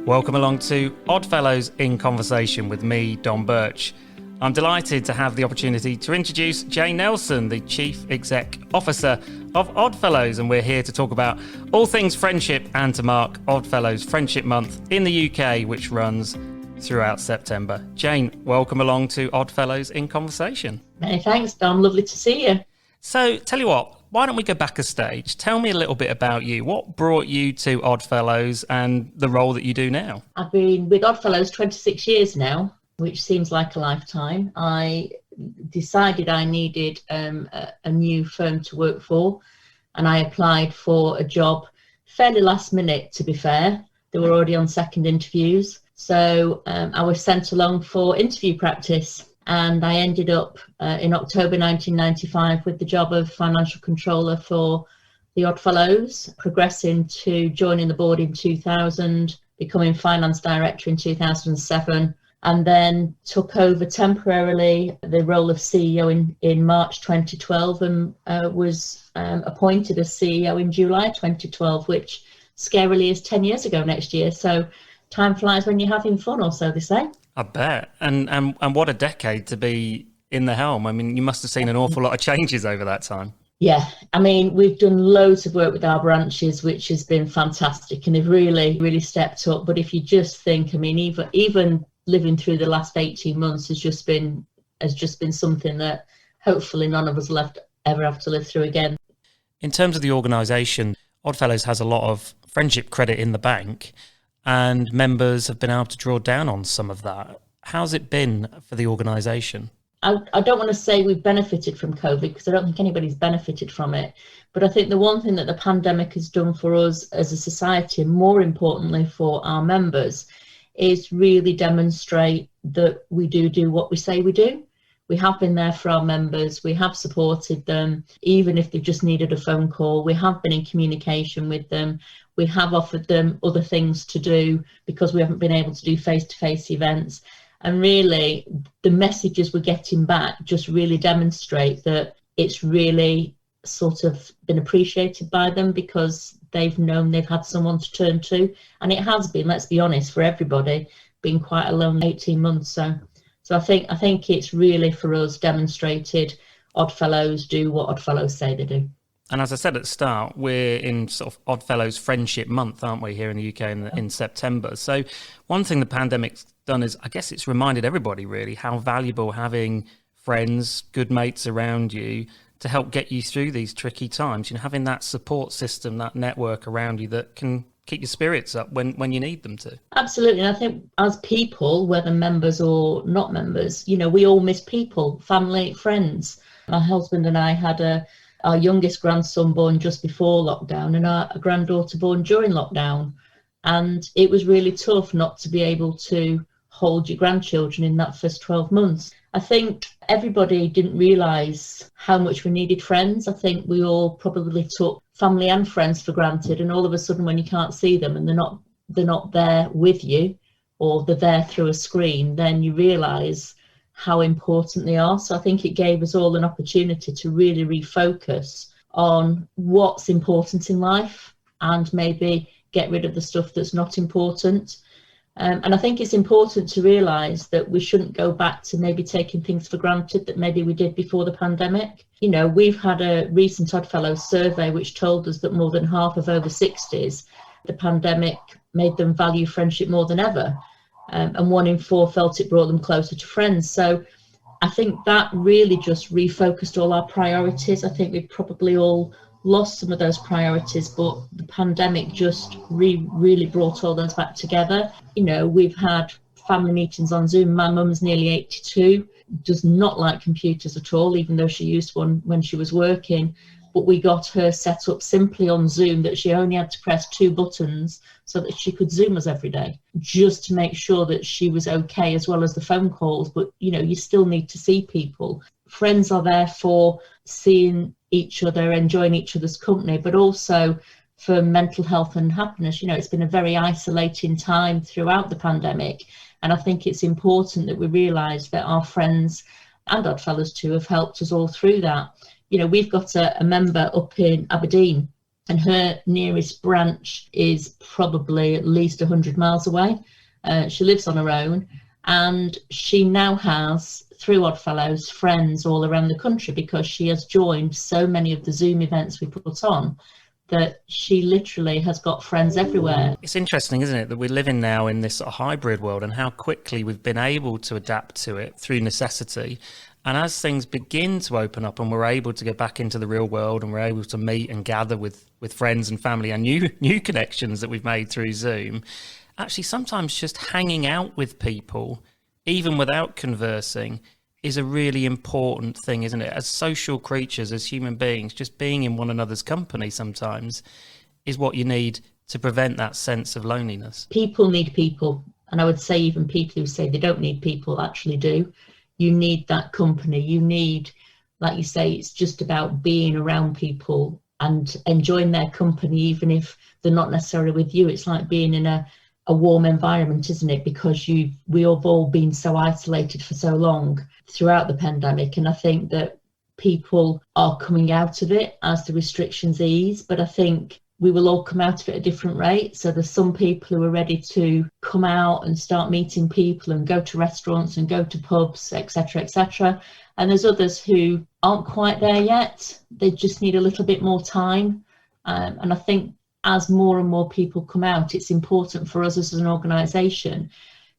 Welcome along to Oddfellows in Conversation with me, Dom Burch. I'm delighted to have the opportunity to introduce Jane Nelson, the Chief Exec Officer of Oddfellows, and we're here to talk about all things friendship and to mark Oddfellows Friendship Month in the UK, which runs throughout September. Jane, welcome along to Oddfellows in Conversation. Many thanks, Dom. Lovely to see you. So, tell you what, why don't we go back a stage? Tell me a little bit about you. What brought you to Oddfellows and the role that you do now? I've been with Oddfellows 26 years now, which seems like a lifetime. I decided I needed a new firm to work for, and I applied for a job fairly last minute, to be fair. They were already on second interviews. So I was sent along for interview practice. And I ended up in October 1995 with the job of financial controller for the Oddfellows, progressing to joining the board in 2000, becoming finance director in 2007, and then took over temporarily the role of CEO in March 2012 and was appointed as CEO in July 2012, which scarily is 10 years ago next year. So time flies when you're having fun, or so they say. I bet. And what a decade to be in the helm. I mean, you must have seen an awful lot of changes over that time. Yeah, I mean, we've done loads of work with our branches, which has been fantastic, and they've really, really stepped up. But if you just think, I mean, even living through the last 18 months has just been something that hopefully none of us ever have to live through again. In terms of the organisation, Oddfellows has a lot of friendship credit in the bank, and members have been able to draw down on some of that. How's it been for the organisation? I don't want to say we've benefited from COVID, because I don't think anybody's benefited from it. But I think the one thing that the pandemic has done for us as a society, and more importantly for our members, is really demonstrate that we do what we say we do. We have been there for our members. We have supported them, even if they've just needed a phone call. We have been in communication with them. We have offered them other things to do because we haven't been able to do face-to-face events. And really, the messages we're getting back just really demonstrate that it's really sort of been appreciated by them, because they've known they've had someone to turn to. And it has been, let's be honest, for everybody, been quite a long 18 months. So I think it's really, for us, demonstrated Oddfellows do what Oddfellows say they do. And as I said at the start, we're in sort of Oddfellows Friendship Month, aren't we, here in the UK in September. So one thing the pandemic's done is, I guess it's reminded everybody really how valuable having friends, good mates around you to help get you through these tricky times. You know, having that support system, that network around you that can keep your spirits up when you need them to. Absolutely. And I think as people, whether members or not members, you know, we all miss people, family, friends. My husband and I had our youngest grandson born just before lockdown and our granddaughter born during lockdown. And it was really tough not to be able to hold your grandchildren in that first 12 months. I think everybody didn't realise how much we needed friends. I think we all probably took family and friends for granted. And all of a sudden, when you can't see them and they're not there with you, or they're there through a screen, then you realise how important they are. So I think it gave us all an opportunity to really refocus on what's important in life and maybe get rid of the stuff that's not important. And I think it's important to realise that we shouldn't go back to maybe taking things for granted that maybe we did before the pandemic. You know, we've had a recent Oddfellows survey which told us that more than half of over 60s, the pandemic made them value friendship more than ever. And 1 in 4 felt it brought them closer to friends. So I think that really just refocused all our priorities. I think we've probably all lost some of those priorities, but the pandemic just really brought all those back together. You know, we've had family meetings on Zoom. My mum's nearly 82, does not like computers at all, even though she used one when she was working. But we got her set up simply on Zoom that she only had to press 2 buttons so that she could Zoom us every day, just to make sure that she was okay, as well as the phone calls. But, you know, you still need to see people. Friends are there for seeing each other, enjoying each other's company, but also for mental health and happiness. You know, it's been a very isolating time throughout the pandemic. And I think it's important that we realise that our friends and Oddfellows too have helped us all through that. You know, we've got a member up in Aberdeen and her nearest branch is probably at least 100 miles away. She lives on her own, and she now has, through Oddfellows, friends all around the country because she has joined so many of the Zoom events we put on, that she literally has got friends everywhere. It's interesting, isn't it, that we're living now in this sort of hybrid world and how quickly we've been able to adapt to it through necessity. And as things begin to open up and we're able to get back into the real world and we're able to meet and gather with friends and family and new connections that we've made through Zoom, actually sometimes just hanging out with people, even without conversing, is a really important thing, isn't it? As social creatures, as human beings, just being in one another's company sometimes is what you need to prevent that sense of loneliness. People need people. And I would say even people who say they don't need people actually do. You need that company. You need, like you say, it's just about being around people and enjoying their company, even if they're not necessarily with you. It's like being in a warm environment, isn't it? Because we have all been so isolated for so long throughout the pandemic, and I think that people are coming out of it as the restrictions ease, but I think we will all come out of it at a different rate. So there's some people who are ready to come out and start meeting people and go to restaurants and go to pubs, etc., and there's others who aren't quite there yet. They just need a little bit more time, and I think as more and more people come out, it's important for us as an organisation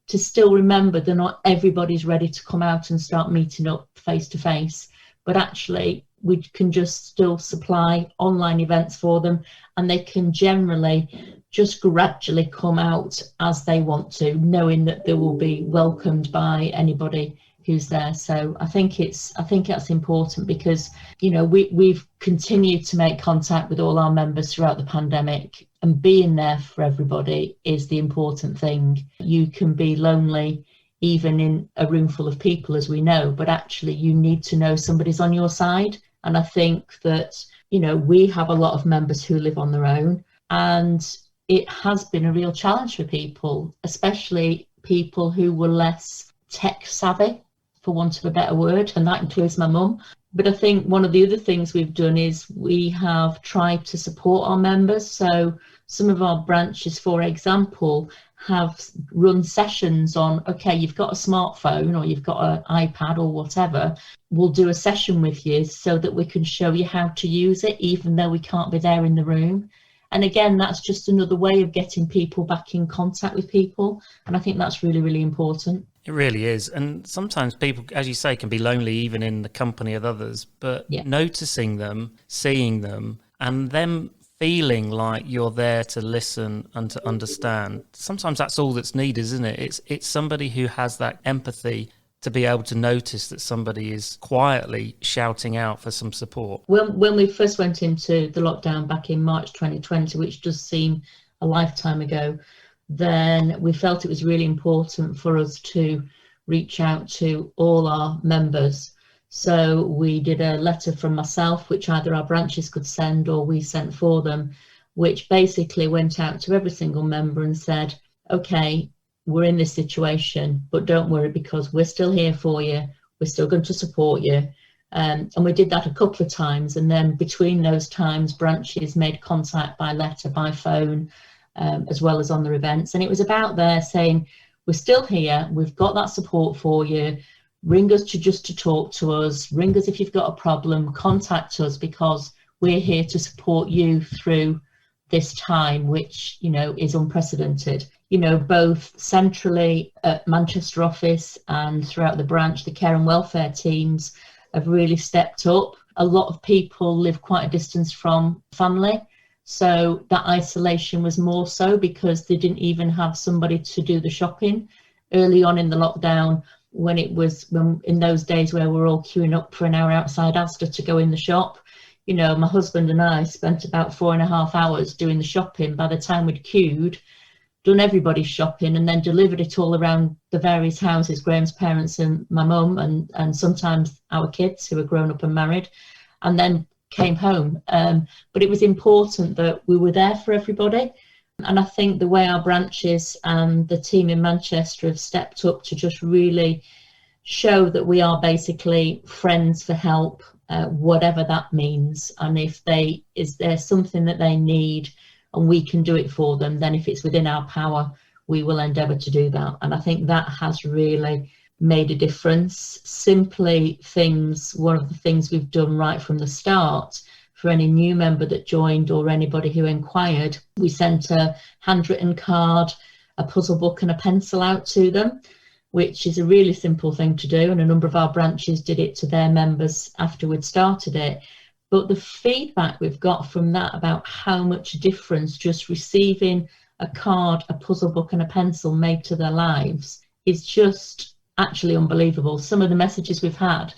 to still remember that not everybody's ready to come out and start meeting up face to face, but actually we can just still supply online events for them, and they can generally just gradually come out as they want to, knowing that they will be welcomed by anybody who's there. So I think that's important because, you know, we've continued to make contact with all our members throughout the pandemic, and being there for everybody is the important thing. You can be lonely even in a room full of people, as we know, but actually you need to know somebody's on your side. And I think that, you know, we have a lot of members who live on their own, and it has been a real challenge for people, especially people who were less tech savvy, for want of a better word, and that includes my mum. But I think one of the other things we've done is we have tried to support our members. So some of our branches, for example, have run sessions on, okay, you've got a smartphone or you've got an iPad or whatever, we'll do a session with you so that we can show you how to use it, even though we can't be there in the room. And again, that's just another way of getting people back in contact with people. And I think that's really, really important. It really is. And sometimes people, as you say, can be lonely even in the company of others, but noticing them, seeing them, and them feeling like you're there to listen and to understand. Sometimes that's all that's needed, isn't it? It's somebody who has that empathy to be able to notice that somebody is quietly shouting out for some support. When we first went into the lockdown back in March 2020, which does seem a lifetime ago, then we felt it was really important for us to reach out to all our members. So we did a letter from myself, which either our branches could send or we sent for them, which basically went out to every single member and said, okay, we're in this situation, but don't worry because we're still here for you. We're still going to support you. And we did that a couple of times. And then between those times, branches made contact by letter, by phone, as well as on their events. And it was about there saying, we're still here. We've got that support for you. Ring us to talk to us. Ring us if you've got a problem. Contact us because we're here to support you through this time, which, you know, is unprecedented. You know, both centrally at Manchester office and throughout the branch, the care and welfare teams have really stepped up. A lot of people live quite a distance from family. So that isolation was more so because they didn't even have somebody to do the shopping. Early on in the lockdown, when in those days where we're all queuing up for an hour outside Asda to go in the shop, you know, my husband and I spent about 4.5 hours doing the shopping. By the time we'd queued, done everybody's shopping and then delivered it all around the various houses, Graham's parents and my mum and sometimes our kids who are grown up and married, and then came home. But it was important that we were there for everybody. And I think the way our branches and the team in Manchester have stepped up to just really show that we are basically friends for help, whatever that means. And if is there something that they need and we can do it for them, then if it's within our power, we will endeavour to do that. And I think that has really made a difference. Simply one of the things we've done right from the start, for any new member that joined or anybody who inquired, we sent a handwritten card, a puzzle book and a pencil out to them, which is a really simple thing to do. And a number of our branches did it to their members after we'd started it. But the feedback we've got from that about how much difference just receiving a card, a puzzle book and a pencil made to their lives is just actually unbelievable. Some of the messages we've had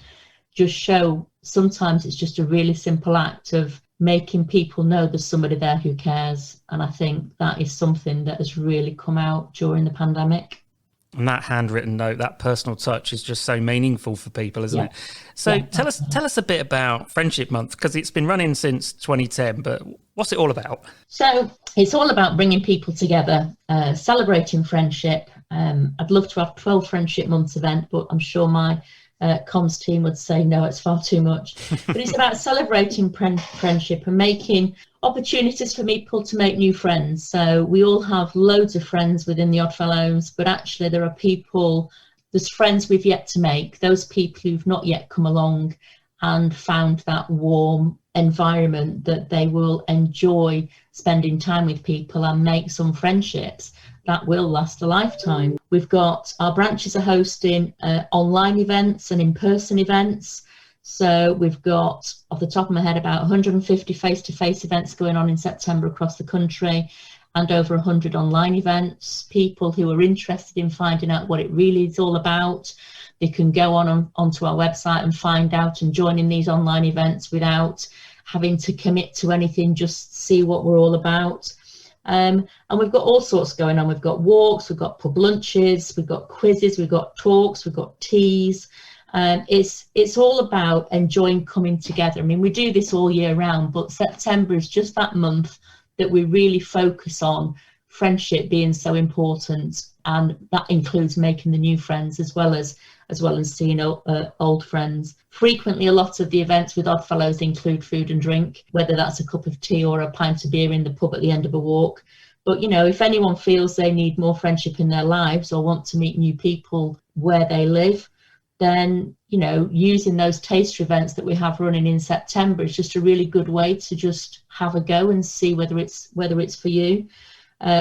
just show sometimes it's just a really simple act of making people know there's somebody there who cares. And I think that is something that has really come out during the pandemic. And that handwritten note, that personal touch is just so meaningful for people, isn't it? So tell us a bit about Friendship Month, because it's been running since 2010, but what's it all about? So it's all about bringing people together, celebrating friendship. I'd love to have 12 Friendship Months event, but I'm sure my comms team would say no, it's far too much. But it's about celebrating friendship and making opportunities for people to make new friends. So we all have loads of friends within the Oddfellows, but actually there's friends we've yet to make, those people who've not yet come along and found that warm environment that they will enjoy spending time with people and make some friendships that will last a lifetime. We've got our branches are hosting online events and in-person events. So we've got, off the top of my head, about 150 face-to-face events going on in September across the country, and over 100 online events. People who are interested in finding out what it really is all about, they can go onto our website and find out and join in these online events without having to commit to anything, just see what we're all about. And we've got all sorts going on. We've got walks, we've got pub lunches, we've got quizzes, we've got talks, we've got teas. It's all about enjoying coming together. I mean, we do this all year round, but September is just that month that we really focus on friendship being so important, and that includes making the new friends as well as seeing old friends. Frequently, a lot of the events with Oddfellows include food and drink, whether that's a cup of tea or a pint of beer in the pub at the end of a walk. But, you know, if anyone feels they need more friendship in their lives or want to meet new people where they live, then, you know, using those taster events that we have running in September is just a really good way to just have a go and see whether it's for you.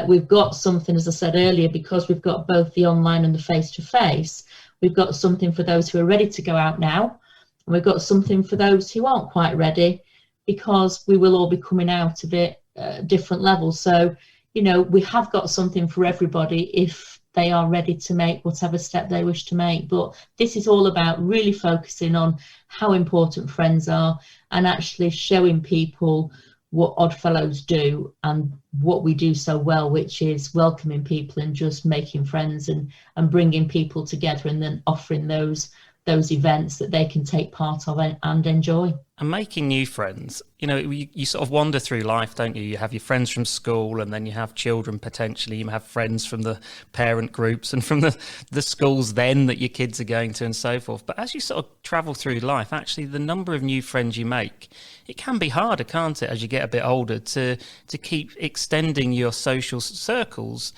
We've got something, as I said earlier, because we've got both the online and the face-to-face, we've got something for those who are ready to go out now, and we've got something for those who aren't quite ready, because we will all be coming out of it different levels. So, you know, we have got something for everybody if they are ready to make whatever step they wish to make. But this is all about really focusing on how important friends are and actually showing people what Oddfellows do and what we do so well, which is welcoming people and just making friends and bringing people together, and then offering those events that they can take part of and enjoy. And making new friends, you know, you sort of wander through life, don't you? You have your friends from school, and then you have children potentially. You have friends from the parent groups and from the schools then that your kids are going to and so forth. But as you sort of travel through life, actually the number of new friends you make, it can be harder, can't it, as you get a bit older to keep extending your social circles.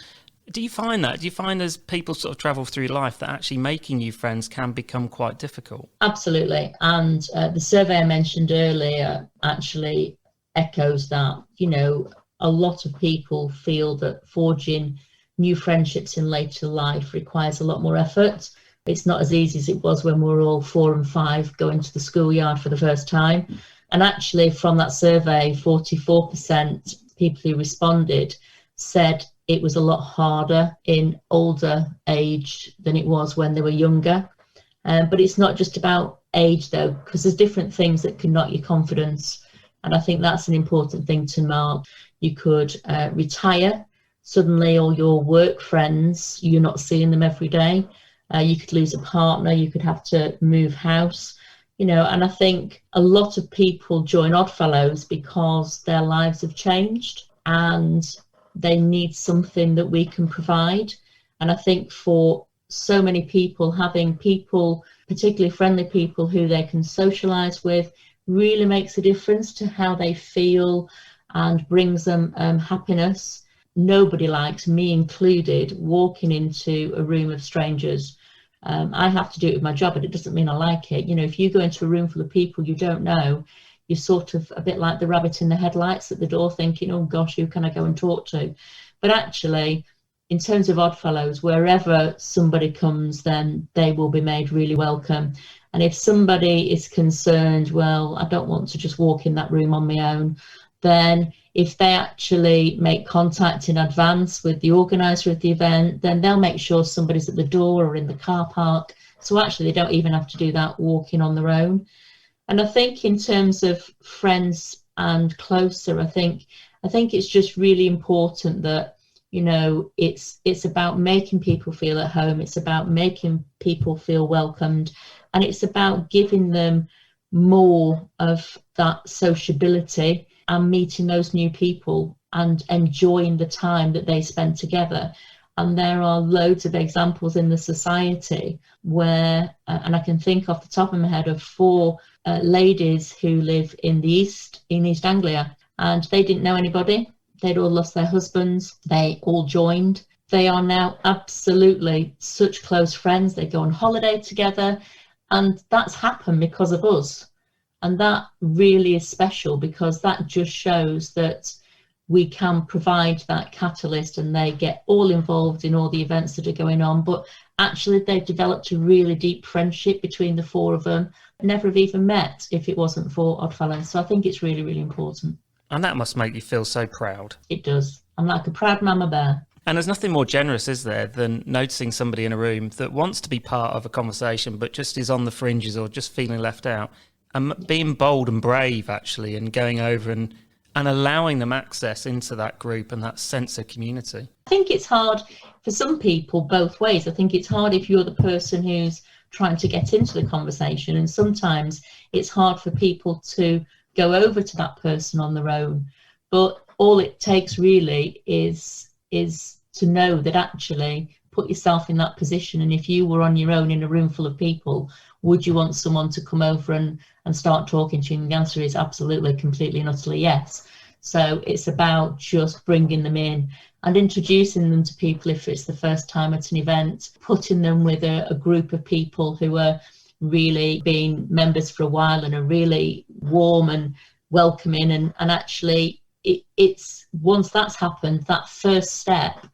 Do you find that? Do you find as people sort of travel through life that actually making new friends can become quite difficult? Absolutely. And the survey I mentioned earlier actually echoes that. You know, a lot of people feel that forging new friendships in later life requires a lot more effort. It's not as easy as it was when we were all 4 and 5 going to the schoolyard for the first time. And actually from that survey, 44% people who responded said it was a lot harder in older age than it was when they were younger. But it's not just about age though, because there's different things that can knock your confidence. And I think that's an important thing to mark. You could retire, suddenly all your work friends, you're not seeing them every day. You could lose a partner, you could have to move house, you know, and I think a lot of people join Oddfellows because their lives have changed and they need something that we can provide. And I think for so many people, having people, particularly friendly people who they can socialise with, really makes a difference to how they feel and brings them happiness. Nobody likes, me included, walking into a room of strangers. I have to do it with my job, but it doesn't mean I like it. You know, if you go into a room full of people you don't know, you're sort of a bit like the rabbit in the headlights at the door thinking, oh gosh, who can I go and talk to? But actually, in terms of Oddfellows, wherever somebody comes, then they will be made really welcome. And if somebody is concerned, well, I don't want to just walk in that room on my own, then if they actually make contact in advance with the organiser of the event, then they'll make sure somebody's at the door or in the car park. So actually, they don't even have to do that walking on their own. And I think in terms of friends and closer, I think it's just really important that, you know, it's about making people feel at home. It's about making people feel welcomed, and it's about giving them more of that sociability and meeting those new people and enjoying the time that they spend together. And there are loads of examples in the society where, and I can think off the top of my head of 4 ladies who live in East Anglia, and they didn't know anybody. They'd all lost their husbands. They all joined. They are now absolutely such close friends. They go on holiday together, and that's happened because of us. And that really is special, because that just shows that we can provide that catalyst, and they get all involved in all the events that are going on. But actually, they've developed a really deep friendship between the 4 of them. Never have even met if it wasn't for Oddfellows. So I think it's really, really important. And that must make you feel so proud. It does. I'm like a proud mama bear. And there's nothing more generous, is there, than noticing somebody in a room that wants to be part of a conversation but just is on the fringes or just feeling left out, and being bold and brave, actually, and going over and allowing them access into that group and that sense of community. I think it's hard for some people both ways. I think it's hard if you're the person who's trying to get into the conversation, and sometimes it's hard for people to go over to that person on their own. But all it takes really is to know that actually put yourself in that position. And if you were on your own in a room full of people, would you want someone to come over and start talking to you? And the answer is absolutely, completely and utterly yes. So it's about just bringing them in and introducing them to people if it's the first time at an event, putting them with a group of people who are really been members for a while and are really warm and welcoming, and actually it's once that's happened, that first step,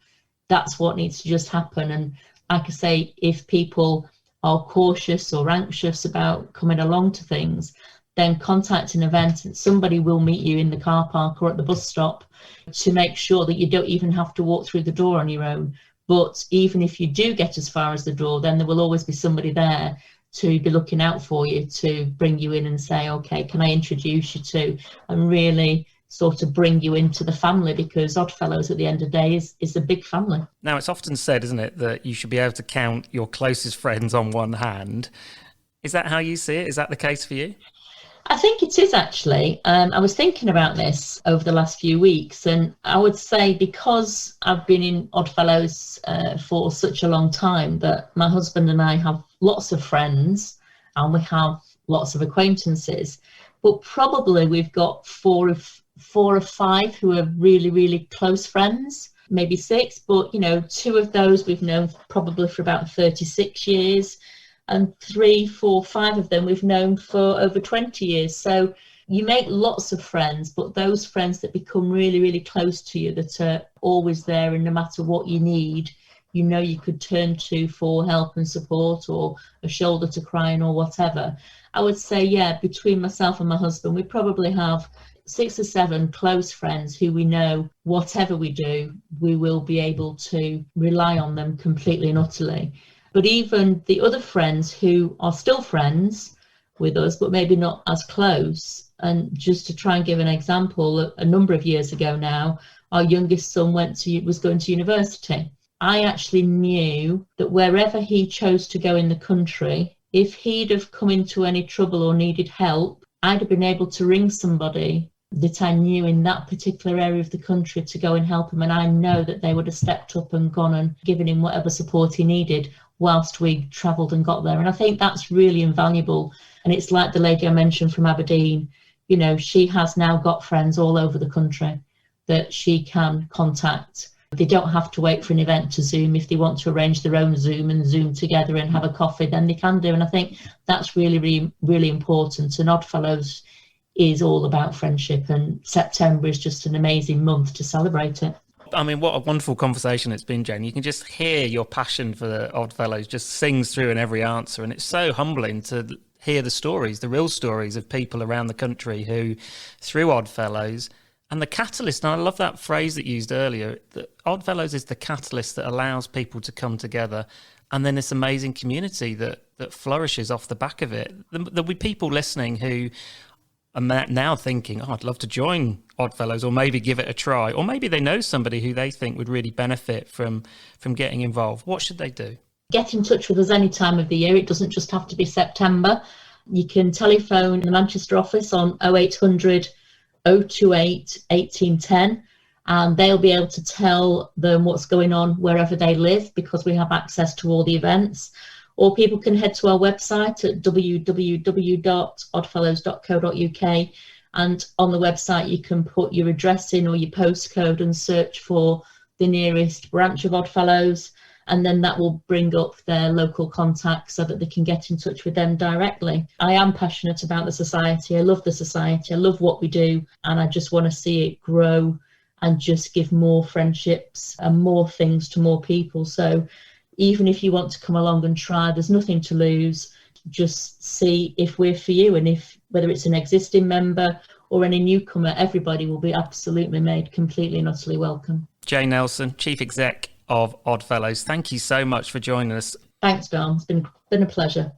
that's what needs to just happen. And like I say, if people are cautious or anxious about coming along to things, then contact an event and somebody will meet you in the car park or at the bus stop to make sure that you don't even have to walk through the door on your own. But even if you do get as far as the door, then there will always be somebody there to be looking out for you, to bring you in and say, okay, can I introduce you to, and really sort of bring you into the family, because Oddfellows at the end of the day is a big family. Now, it's often said, isn't it, that you should be able to count your closest friends on one hand. Is that how you see it? Is that the case for you? I think it is, actually. I was thinking about this over the last few weeks, and I would say because I've been in Oddfellows for such a long time, that my husband and I have lots of friends and we have lots of acquaintances, but probably we've got four or five who are really, really close friends, maybe 6, but, you know, 2 of those we've known probably for about 36 years. And 3, 4, 5 of them we've known for over 20 years. So you make lots of friends, but those friends that become really, really close to you, that are always there, and no matter what you need, you know you could turn to for help and support, or a shoulder to cry on, or whatever. I would say, yeah, between myself and my husband, we probably have 6 or 7 close friends who we know whatever we do, we will be able to rely on them completely and utterly. But even the other friends who are still friends with us, but maybe not as close, and just to try and give an example, a number of years ago now, our youngest son was going to university. I actually knew that wherever he chose to go in the country, if he'd have come into any trouble or needed help, I'd have been able to ring somebody that I knew in that particular area of the country to go and help him. And I know that they would have stepped up and gone and given him whatever support he needed, whilst we travelled and got there. And I think that's really invaluable. And it's like the lady I mentioned from Aberdeen, you know, she has now got friends all over the country that she can contact. They don't have to wait for an event to Zoom. If they want to arrange their own Zoom and Zoom together and have a coffee, then they can do. And I think that's really, really, really important. And Oddfellows is all about friendship, and September is just an amazing month to celebrate it. I mean, what a wonderful conversation it's been, Jane. You can just hear your passion for the Oddfellows just sings through in every answer. And it's so humbling to hear the stories, the real stories of people around the country who, through Oddfellows, and the catalyst, and I love that phrase that you used earlier, that Oddfellows is the catalyst that allows people to come together, and then this amazing community that flourishes off the back of it. There'll be people listening who are now thinking, oh, I'd love to join Oddfellows, or maybe give it a try, or maybe they know somebody who they think would really benefit from getting involved. What should they do? Get in touch with us any time of the year. It doesn't just have to be September. You can telephone the Manchester office on 0800 028 1810, and they'll be able to tell them what's going on wherever they live, because we have access to all the events. Or people can head to our website at www.oddfellows.co.uk, and on the website you can put your address in or your postcode and search for the nearest branch of Oddfellows, and then that will bring up their local contacts so that they can get in touch with them directly. I am passionate about the society. I love the society. I love what we do, and I just want to see it grow and just give more friendships and more things to more people. So even if you want to come along and try, there's nothing to lose. Just see if we're for you, and if whether it's an existing member or any newcomer, everybody will be absolutely made completely and utterly welcome. Jane Nelson, Chief Exec of Oddfellows, thank you so much for joining us. Thanks, Dom. It's been a pleasure.